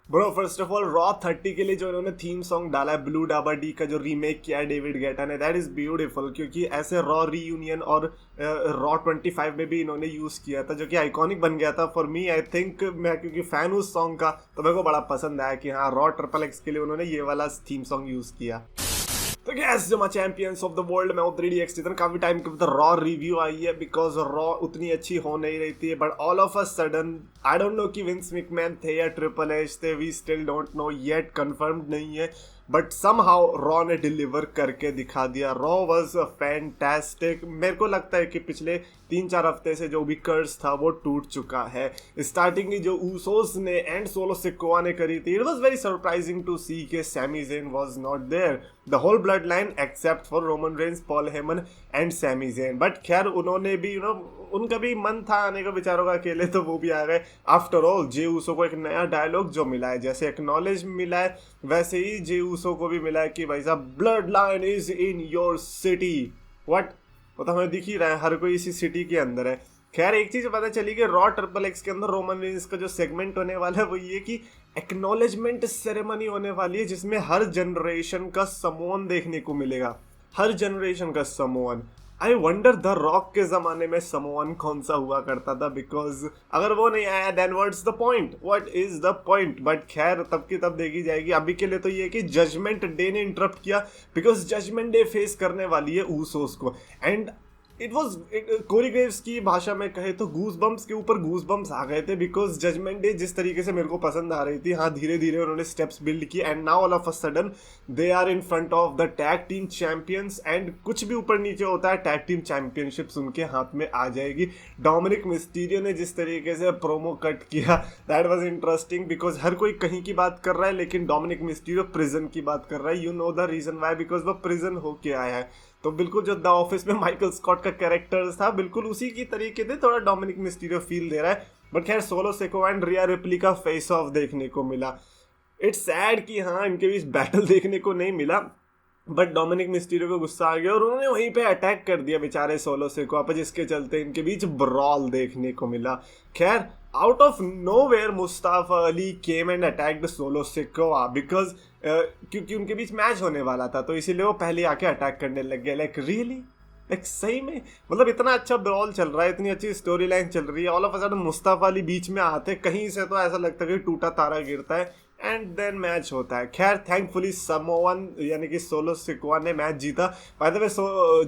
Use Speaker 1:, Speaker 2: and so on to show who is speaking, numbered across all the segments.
Speaker 1: Bro first of all raw 30 के लिए जो इन्होंने थीम सॉन्ग डाला है ब्लू डाबा डी का, जो रीमेक किया है डेविड गेटा ने, दैट इज ब्यूटीफुल। क्योंकि ऐसे रॉ रीयूनियन और रॉ 25 में भी इन्होंने यूज किया था, जो कि आइकॉनिक बन गया था फॉर मी। आई थिंक मैं क्योंकि फैन हूँ उस सॉन्ग का, तो मेरे को बड़ा पसंद आया कि हाँ रॉ ट्रिपल एक्स के लिए उन्होंने ये वाला थीम सॉन्ग यूज किया। तो गैस जो मैं चैंपियंस ऑफ द वर्ल्ड में 3DX काफी टाइम के बाद रॉ रिव्यू आई है, बिकॉज रॉ उतनी अच्छी हो नहीं रही थी, but all of a sudden I don't know कि विंस मैकमैन थे या ट्रिपल एच थे, we still don't know yet, confirmed नहीं है, बट समहाउ रॉ ने डिलीवर करके दिखा दिया। Raw was fantastic. मेरे को लगता है कि पिछले 3-4 हफ्ते से जो भी कर्स था वो टूट चुका है। स्टार्टिंग की जो ऊसोस ने एंड सोलो सिकोआ ने करी थी, it was very surprising to see के Sami Zayn was not there, the whole bloodline except for Roman Reigns, Paul Heyman and Sami Zayn. But खैर उन्होंने भी उनका भी मन था आने का बेचारों का अकेले, तो वो भी आ गए। आफ्टर ऑल जे ऊसो को एक नया डायलॉग जो मिला है, जैसे एक्नॉलेज मिला है वैसे ही जे ऊसो को भी मिला है कि भाई साहब blood line is in your city. What, वो तो हमें दिख ही रहा है, हर कोई इसी सिटी के अंदर है। खैर एक चीज पता चली कि रॉ ट्रिपल एक्स के अंदर रोमन रेंस का जो सेगमेंट होने वाला है वो ये कि एक्नॉलेजमेंट सेरेमनी होने वाली है, जिसमें हर जनरेशन का समोन देखने को मिलेगा, हर जनरेशन का समोन। आई वंडर द रॉक के जमाने में समोन कौन सा हुआ करता था, बिकॉज अगर वो नहीं आया then what's the point, what is the point. But खैर तब की तब देखी जाएगी। अभी के लिए तो ये कि जजमेंट डे ने इंटरप्ट किया, बिकॉज जजमेंट डे फेस करने वाली है ऊसोस को। And it was Cory Graves की भाषा में कहे तो गूज बम्प्स के ऊपर गूज बम्प्स आ गए थे, बिकॉज जजमेंट डे जिस तरीके से मेरे को पसंद आ रही थी, हाँ धीरे धीरे उन्होंने स्टेप्स बिल्ड किए, and now all of a sudden they are in front of the tag team champions. And कुछ भी ऊपर नीचे होता है, टैग टीम चैंपियनशिप्स उनके हाथ में आ जाएगी। डोमिनिक मिस्टीरियो ने जिस तरीके से प्रोमो कट किया, दैट वाज इंटरेस्टिंग, बिकॉज हर कोई कहीं की बात कर रहा है, लेकिन डोमिनिक मिस्टीरियो प्रिजन की बात कर रहा है। You know the reason why, because वो प्रिजन होके आया है। तो बिल्कुल जो द ऑफिस में माइकल स्कॉट का कैरेक्टर था, बिल्कुल उसी की तरीके से थोड़ा डोमिनिक मिस्टीरियो फील दे रहा है। बट खैर solo Sikoa and Riya replay का फेस ऑफ देखने को मिला। इट्स सैड कि हाँ इनके बीच बैटल देखने को नहीं मिला, बट डोमिनिक मिस्टीरियो को गुस्सा आ गया और उन्होंने वहीं पे अटैक कर दिया बेचारे सोलो सिकोआ पर, जिसके चलते इनके बीच ब्रॉल देखने को मिला। खैर out of nowhere Mustafa Ali came and attacked Solo Sikoa, because क्योंकि उनके बीच मैच होने वाला था, तो इसीलिए वो पहले आके अटैक करने लग गए। लाइक रियली, लाइक सही में, मतलब इतना अच्छा ब्रॉल चल रहा है, इतनी अच्छी स्टोरी लाइन चल रही है, all of a sudden Mustafa Ali बीच में आते कहीं से, तो ऐसा लगता है कि टूटा तारा गिरता है एंड देन मैच होता है। खैर थैंकफुली समोवन यानी कि सोलो सिकोआ ने मैच जीता। बाय द वे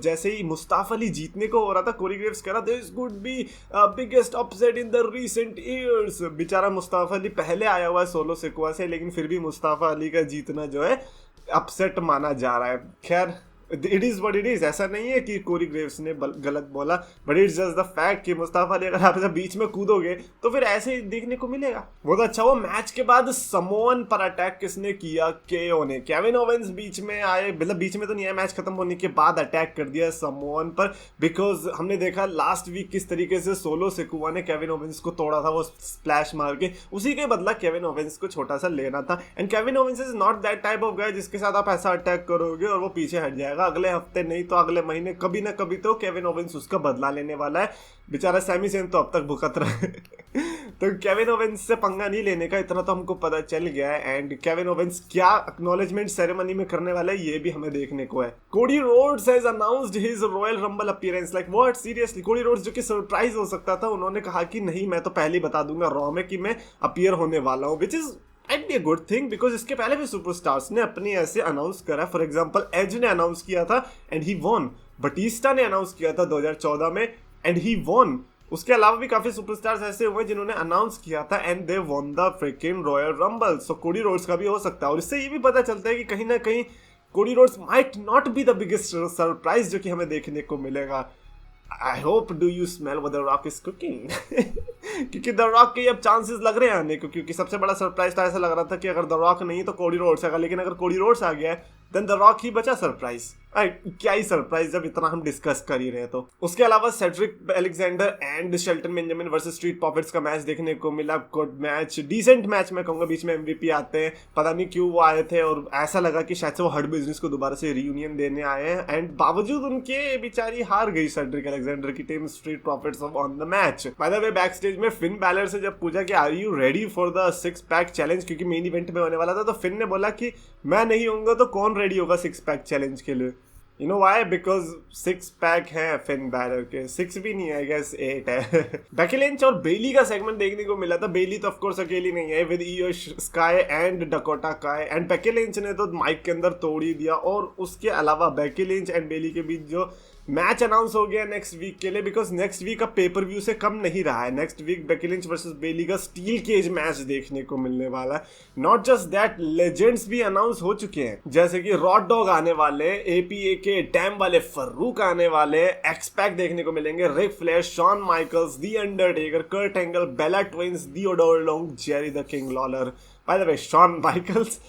Speaker 1: जैसे ही मुस्ताफा अली जीतने को हो रहा था, कोरी ग्रेव्स कह रहा this could be biggest upset in the recent years. बेचारा मुस्ताफा अली पहले आया हुआ है सोलो सिकोआ से, लेकिन फिर भी मुस्ताफा अली का जीतना जो है अपसेट माना जा रहा है। खैर it is what it is, ऐसा नहीं है कि कोरी ग्रेव्स ने गलत बोला, but it's just the fact कि मुस्ताफा अली अगर आप ऐसा बीच में कूदोगे तो फिर ऐसे ही देखने को मिलेगा। वो तो अच्छा, वो मैच के बाद समोन पर अटैक किसने किया? केओ ने। केविन ओवेंस बीच में आए, मतलब बीच में तो नहीं आया, मैच खत्म होने के बाद अटैक कर दिया समोन पर, बिकॉज हमने देखा लास्ट वीक किस तरीके से सोलो सिकोआ ने केविन ओवेंस को तोड़ा था, वो स्प्लैश मार के। उसी के बदला केविन ओवेंस को छोटा सा लेना था, and Kevin Owens is not that type of guy जिसके साथ आप ऐसा अटैक करोगे और वो पीछे हट जाएगा। अगले हफ्ते नहीं तो अगले महीने कभी ना कभी तो केविन ओवेंस उसका बदला लेने वाला है। बेचारा सैमी ज़ेन तो अब तक भुगत रहा है तो केविन ओवेंस से पंगा नहीं लेने का, इतना तो हमको पता चल गया है। एंड केविन ओवेंस क्या एक्नॉलेजमेंट सेरेमनी में करने वाला है ये भी हमें देखने को है। Cody Rhodes has announced his royal rumble appearance. Like what, seriously? Cody Rhodes जो कि सरप्राइज हो सकता था, उन्होंने कहा कि नहीं मैं तो पहले ही बता दूंगा रॉ में कि मैं अपीयर होने वाला हूँ, which is Might be a good thing, because इसके पहले भी सुपरस्टार्स ने अपनी ऐसे अनाउंस करा। फॉर एग्जांपल एज ने अनाउंस किया था एंड ही वॉन, बटिस्टा ने अनाउंस किया था 2014 में एंड ही वॉन। उसके अलावा भी काफी सुपरस्टार्स ऐसे हुए जिन्होंने अनाउंस किया था and they won the fricking royal rumble. So Cody Rhodes का भी हो सकता है, और इससे ये भी पता चलता है कि कहीं ना कहीं Cody Rhodes might not be the biggest surprise जो कि हमें देखने को मिलेगा। I hope do you smell what the rock is cooking क्योंकि द रॉक के अब चांसेस लग रहे हैं आने को, क्योंकि सबसे बड़ा सरप्राइज तो ऐसा लग रहा था कि अगर द रॉक नहीं तो कोडी रोड्स आएगा, लेकिन अगर कोडी रोड्स आ गया है देन द रॉक ही बचा सरप्राइज। क्या ही सरप्राइज जब इतना हम डिस्कस कर ही रहे हैं तो। उसके अलावा Cedric Alexander and Shelton Benjamin versus street profits का मैच देखने को मिला। गुड मैच, डिसेंट मैच मैं कहूंगा। बीच में एमवीपी आते हैं, पता नहीं क्यों वो आए थे और ऐसा लगा कि शायद से वो हर्ट बिजनेस को दोबारा से रियूनियन देने आए हैं, एंड बावजूद उनके बेचारी हार गई सेड्रिक अलेक्जेंडर की team street profits on the match. By the way back stage में फिन बैलर से जब पूछा कि are you ready for the 6 pack challenge, क्योंकि मेन इवेंट में होने वाला था, तो फिन ने बोला कि मैं नहीं होऊंगा तो कौन रेडी होगा 6 पैक चैलेंज के लिए। You know why? Because 6 pack है फिन बैलर के, 6 भी नहीं है, I guess 8 है। बेकी लिंच और बेली का सेगमेंट देखने को मिला था। बेली तो ऑफ कोर्स अकेली नहीं है, विद ईयो स्काई एंड डकोटा काय, एंड बेकी लिंच ने तो माइक के अंदर तोड़ ही दिया। और उसके अलावा बेकी लिंच एंड बेली के बीच जो मैच अनाउंस हो गया नेक्स्ट वीक के लिए, बिकॉज नेक्स्ट वीक का पेपर व्यू से कम नहीं रहा है। Next week Becky Lynch versus Bayley का स्टील केज मैच देखने को मिलने वाला है। नॉट जस्ट दैट, लेजेंड्स भी अनाउंस हो चुके हैं, जैसे कि रॉड डॉग आने वाले, एपीए के डैम वाले फर्रूक आने वाले, एक्स पैक देखने को मिलेंगे, Ric Flair, Shawn Michaels, the Undertaker, Kurt Angle, Bella Twins, the ओडोरलोंग, Jerry the King Lawler. By the way Shawn Michaels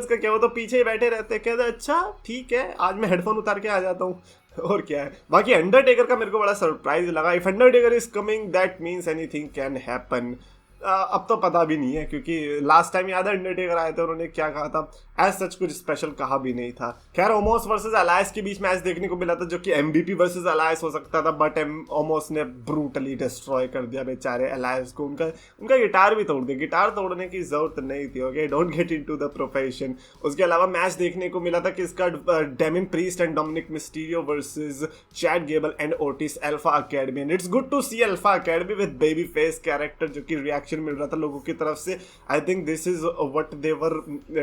Speaker 1: का क्या, वो तो पीछे ही बैठे रहते हैं, कहते अच्छा ठीक है आज मैं हेडफोन उतार के आ जाता हूँ और क्या है। बाकी अंडरटेकर का मेरे को बड़ा सरप्राइज लगा। If Undertaker is coming that means anything can happen. अब तो पता भी नहीं है, क्योंकि लास्ट टाइम याद है अंडरटेकर आए थे, उन्होंने क्या कहा था, एज सच कुछ स्पेशल कहा भी नहीं था। खैर ओमोस वर्सेस अलायस के बीच मैच देखने को मिला था, जो कि एमबीपी वर्सेस अलायस हो सकता था, बट ओमोस ने ब्रूटली डिस्ट्रॉय कर दिया बेचारे अलायस को। उनका गिटार भी तोड़ दिया। गिटार तोड़ने की जरूरत नहीं थी, okay, don't get into the profession. उसके अलावा मैच देखने को मिला था किसका, Damian Priest and Dominik Mysterio versus Chad Gable and Otis Alpha Academy. And it's good to see Alpha Academy with baby face character, जो कि रिएक्शन मिल रहा था लोगों की तरफ से। I think this is what they were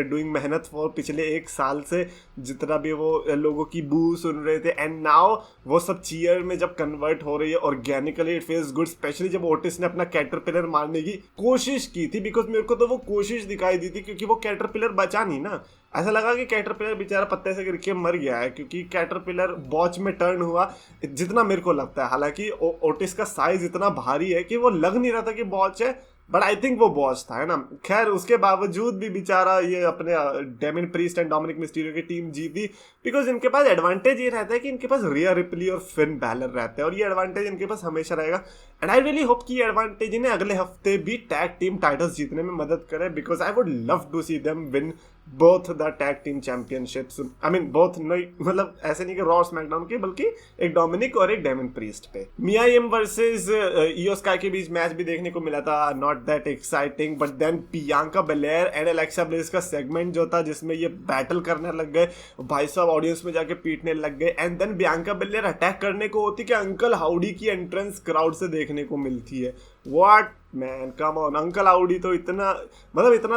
Speaker 1: doing मेहनत for पिछले 1 साल से, जितना भी वो लोगों की बू सुन रहे थे, एंड नाउ वो सब चीयर में जब कन्वर्ट हो रही है organically, it feels good. Specially जब ओटिस ने अपना कैटरपिलर मारने की कोशिश की थी, बिकॉज मेरे को तो वो कोशिश दिखाई दी थी, क्योंकि वो कैटरपिलर बचा नहीं ना। ऐसा लगा कि कैटरपिलर बेचारा पत्ते से गिर के मर गया है, क्योंकि कैटरपिलर बॉच में टर्न हुआ जितना मेरे को लगता है। हालांकि ओटिस का साइज इतना भारी है कि वो लग नहीं रहा था कि बॉच है, बट आई थिंक वो बॉस था, है ना। खैर उसके बावजूद भी बेचारा ये अपने डेमिन प्रीस्ट एंड डोमिनिक मिस्टीरियो की टीम जीती, बिकॉज इनके पास एडवांटेज ये रहता है कि इनके पास रिया रिप्ली और फिन बैलर रहते हैं, और ये एडवांटेज इनके पास हमेशा रहेगा। एंड आई रियली होप कि ये एडवांटेज इन्हें अगले हफ्ते भी टैग टीम टाइटल्स जीतने में मदद करे, because I would love to see them win both the tag team championships. I mean both, मतलब ऐसे नहीं कि रॉ स्मैकडाउन की, बल्कि एक डोमिनिक और एक डेमिन प्रीस्ट पे। Mia Yim versus Iyo Sky के बीच मैच भी देखने को मिला था, not that exciting, but then Bianca Belair and Alexa Bliss का सेगमेंट जो था, जिसमें ये बैटल करने लग गए, भाई साहब ऑडियंस में जाके पीटने लग गए, and then Bianca Belair attack करने को होती कि अंकल हाउडी की एंट्रेंस क्राउड से देखने को मिलती है। What man, come on. Uncle Howdy तो इतना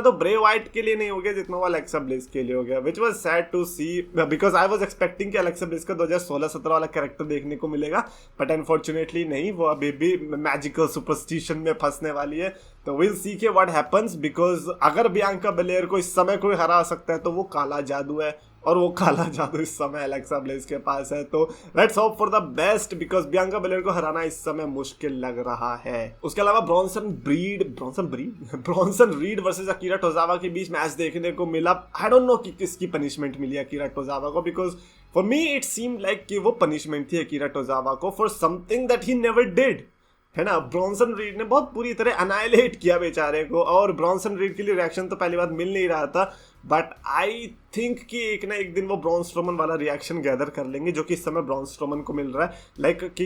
Speaker 1: तो ब्रे वाइट के लिए नहीं हो गया जितना वो अलेक्सा ब्लिस के लिए हो गया, which was sad to see, because I was expecting कि अलेक्सा ब्लिस का 2016-17 वाला कैरेक्टर देखने को मिलेगा, बट अनफॉर्चुनेटली नहीं, वो अभी भी मैजिकल सुपरस्टिशन में फंसने वाली है। तो विल सी के व्हाट हैपन्स, बिकॉज अगर बियांका बेलेयर को इस समय कोई हरा सकता है तो वो काला जादू है, और वो काला जादू इस समय अलेक्सा ब्लिस के पास है। तो let's hope for the best, because Bianca Belair को हराना इस समय मुश्किल लग रहा है। उसके अलावा Bronson read versus Akira Tozawa के बीच मैच देखने को मिला। आई डोंट नो कि किसकी पनिशमेंट मिली अकीरा टोजावा को, because for me it seemed like कि वो पनिशमेंट थी अकीरा टोजावा को for something that he never did, है ना। ब्रॉन्सन रीड ने बहुत पूरी तरह अनाइलेट किया बेचारे को, और ब्रॉन्सन रीड के लिए रिएक्शन तो पहली बात मिल नहीं रहा था, बट आई थिंक कि एक ना एक दिन वो ब्रॉन स्ट्रोमन वाला रिएक्शन गैदर कर लेंगे, जो कि इस समय ब्रॉन स्ट्रोमन को मिल रहा है। लाइक कि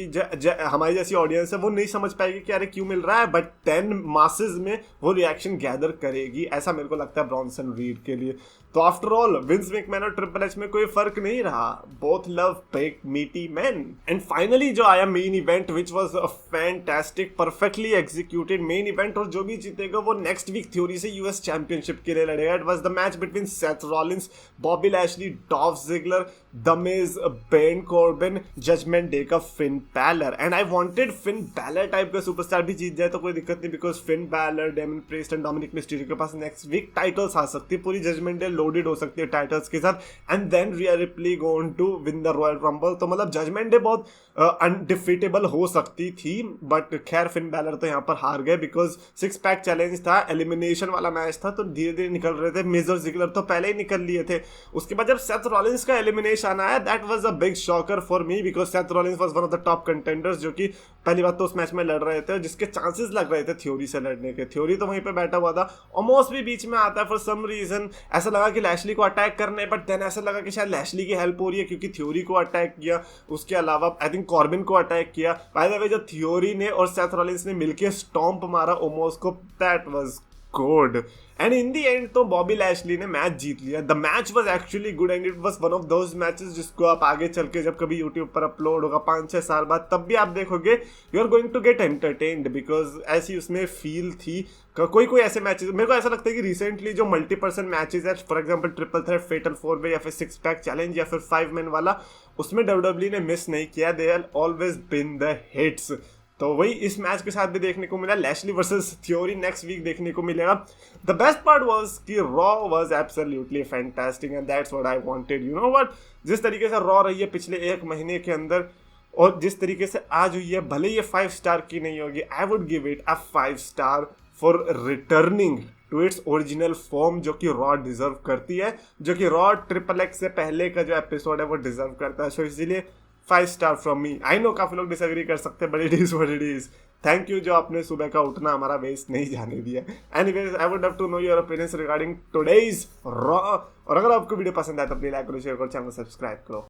Speaker 1: हमारी जैसी ऑडियंस है वो नहीं समझ पाएगी कि अरे क्यों मिल रहा है, बट 10 मासेस में वो रिएक्शन गैदर करेगी, ऐसा मेरे को लगता है ब्रॉन्सन रीड के लिए। तो आफ्टर ऑल विंस मैकमैन और ट्रिपल एच में कोई फर्क नहीं रहा, both love big meaty man. And finally जो आया main event, which was a fantastic perfectly executed main event, और जो भी जीतेगा वो नेक्स्ट वीक थ्योरी से यूएस चैंपियनशिप के लिए लड़ेगा। It was the match between Seth Rollins, Bobby Lashley, Dolph Ziggler the Miz, Ben Corbin, judgment day का Finn Balor. And I wanted Finn Balor type का सुपरस्टार भी जीत जाए तो कोई दिक्कत नहीं, because Finn Balor, Damian Priest and Dominik Mysterio के पास नेक्स्ट वीक टाइटल्स आ सकती है, पूरी जजमेंट डे लोडेड हो सकती है टाइटल्स के साथ, and then Rhea Ripley going to win the Royal Rumble. तो मतलब जजमेंट डे बहुत अनडिफिटेबल हो सकती थी, बट खैर फिन बैलर तो यहाँ पर हार गए बिकॉज 6 पैक चैलेंज था, एलिमिनेशन वाला मैच था, तो धीरे धीरे निकल रहे थे। मिज और जिगलर तो पहले ही निकल लिए थे। उसके बाद जब सेथ रॉलिंस का एलिमिनेशन आया, that was a big shocker for me, because Seth Rollins was one of the top contenders, जो कि पहली बात तो उस मैच में लड़ रहे थे, जिसके चांसेस लग रहे थे थ्योरी से लड़ने के। थ्योरी तो वहीं पे बैठा हुआ था, ऑलमोस्ट भी बीच में आता है फॉर सम रीजन। ऐसा लगा कि लैशली को अटैक करने, बट देन ऐसा लगा कि शायद लैशली की हेल्प हो रही है क्योंकि थ्योरी को अटैक किया, उसके अलावा आई थिंक कॉर्बिन को अटैक किया। बाय द वे जो थ्योरी ने और सेथ रॉलिंस ने मिलकर स्टॉम्प मारा ओमोस को, that was good. And in the and तो बॉबी लैशली ने मैच जीत लिया। The match was actually good and it was one of those matches जिसको आप आगे चल के जब कभी यूट्यूब पर अपलोड होगा 5-6 साल बाद, तब भी आप देखोगे you are going to get entertained, because ऐसी उसमें फील थी। कोई कोई ऐसे मैचेस मेरे को ऐसा लगता है कि रिसेंटली जो मल्टीपर्सन मैचेस है, for example triple threat, fatal 4 way, या फिर 6 पैक चैलेंज, या फिर 5 मैन वाला, उसमें डब्ल्यूडब्ल्यूई ने मिस नहीं किया। They are always been the hits. तो वही इस मैच के साथ भी देखने को मिला। Lashley versus theory next week देखने को मिलेगा। द बेस्ट पार्ट वाज कि Raw was absolutely fantastic and that's what I wanted. You know what, जिस तरीके से रॉ रही है पिछले 1 महीने के अंदर और जिस तरीके से आज हुई है, भले ये 5 स्टार की नहीं होगी, I would give it a 5 star for returning to its original form, जो कि रॉ डिजर्व करती है, जो कि रॉ ट्रिपल एक्स से पहले का जो एपिसोड है वो डिजर्व करता है। सो इसीलिए 5 star from me. I know काफी लोग डिसएग्री कर सकते हैं, but it is what it is. Thank you जो आपने सुबह का उठना हमारा वेस्ट नहीं जाने दिया। Anyways, I would love to know your opinions regarding today's Raw. और अगर आपको वीडियो पसंद आए तो प्लीज लाइक करो, शेयर करो, चैनल को सब्सक्राइब करो।